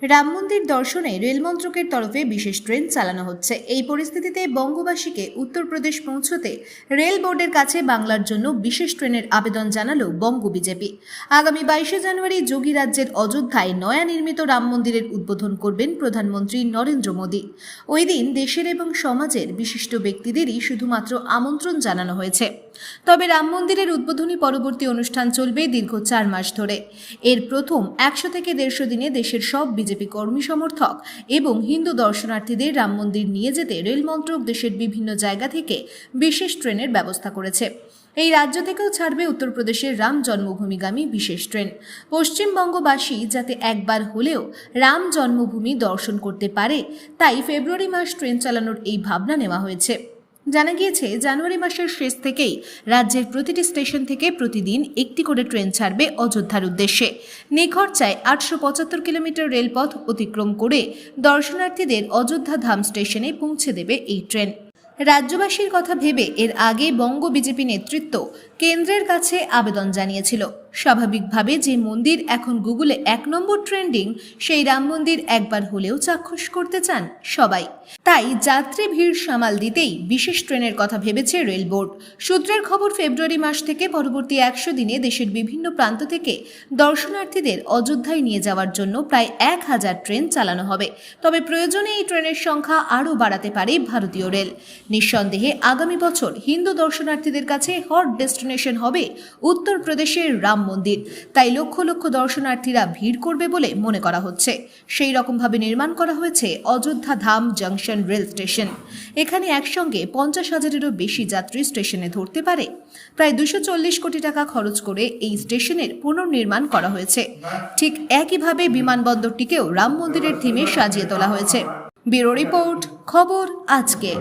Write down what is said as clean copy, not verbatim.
রাম মন্দির দর্শনে রেল মন্ত্রকের তরফে বিশেষ ট্রেন চালানো হচ্ছে। এই পরিস্থিতিতে বঙ্গবাসীকে উত্তরপ্রদেশ পৌঁছতে রেল বোর্ডের কাছে বাংলার জন্য বিশেষ ট্রেনের আবেদন জানালো বঙ্গ বিজেপি। আগামী 22 জানুয়ারি যোগী রাজ্যের অযোধ্যায় নয়া নির্মিত রাম মন্দিরের উদ্বোধন করবেন প্রধানমন্ত্রী নরেন্দ্র মোদী। ওই দিন দেশের এবং সমাজের বিশিষ্ট ব্যক্তিদেরই শুধুমাত্র আমন্ত্রণ জানানো হয়েছে। তবে রাম মন্দিরের উদ্বোধনী পরবর্তী অনুষ্ঠান চলবে দীর্ঘ 4 মাস ধরে। এর প্রথম 100 থেকে 150 দিনে দেশের সব বিজেপি কর্মী সমর্থক এবং হিন্দু দর্শনার্থীদের রাম মন্দির নিয়ে যেতে রেল মন্ত্রক দেশের বিভিন্ন জায়গা থেকে বিশেষ ট্রেনের ব্যবস্থা করেছে। এই রাজ্য থেকেও ছাড়বে উত্তরপ্রদেশের রাম জন্মভূমিগামী বিশেষ ট্রেন। পশ্চিমবঙ্গবাসী যাতে একবার হলেও রাম জন্মভূমি দর্শন করতে পারে, তাই ফেব্রুয়ারি মাস ট্রেন চালানোর এই ভাবনা নেওয়া হয়েছে। জানা গিয়েছে জানুয়ারি মাসের শেষ থেকেই রাজ্যের প্রতিটি স্টেশন থেকে প্রতিদিন একটি করে ট্রেন ছাড়বে অযোধ্যার উদ্দেশ্যে। নিখরচায় 875 কিলোমিটার রেলপথ অতিক্রম করে দর্শনার্থীদের অযোধ্যা ধাম স্টেশনে পৌঁছে দেবে এই ট্রেন। রাজ্যবাসীর কথা ভেবে এর আগে বঙ্গ বিজেপি নেতৃত্ব কেন্দ্রের কাছে আবেদন জানিয়েছিল। স্বাভাবিকভাবে যে মন্দির এখন গুগলে 1 নম্বর ট্রেন্ডিং, সেই রাম মন্দির একবার হলেও চাক্ষুষ করতে চান সবাই। তাই যাত্রী ভিড় সামাল দিতেই বিশেষ ট্রেনের কথা ভেবেছে রেল বোর্ড। সূত্রের খবর, ফেব্রুয়ারি মাস থেকে পরবর্তী 100 দিনে দেশের বিভিন্ন প্রান্ত থেকে দর্শনার্থীদের অযোধ্যায় নিয়ে যাওয়ার জন্য প্রায় 1000 ট্রেন চালানো হবে। তবে প্রয়োজনে এই ট্রেনের সংখ্যা আরও বাড়াতে পারে ভারতীয় রেল। নিঃসন্দেহে আগামী বছর হিন্দু দর্শনার্থীদের কাছে হট ডেস্টিনেশন হবে উত্তরপ্রদেশের রাম মন্দির। তাই লক্ষ লক্ষ দর্শনার্থীরা ভিড় করবে বলে মনে করা হচ্ছে। সেই রকমভাবে নির্মাণ করা হয়েছে অযোধ্যা ধাম জংশন রেল স্টেশন। এখানে একসঙ্গে 50,000-এরও বেশি যাত্রী স্টেশনে ধরতে পারে। প্রায় 240 কোটি টাকা খরচ করে এই স্টেশনের পুনর্নির্মাণ করা হয়েছে। ঠিক একইভাবে বিমানবন্দরটিকেও রাম মন্দিরের থিমে সাজিয়ে তোলা হয়েছে। ব্যুরো রিপোর্ট, খবর আজকে।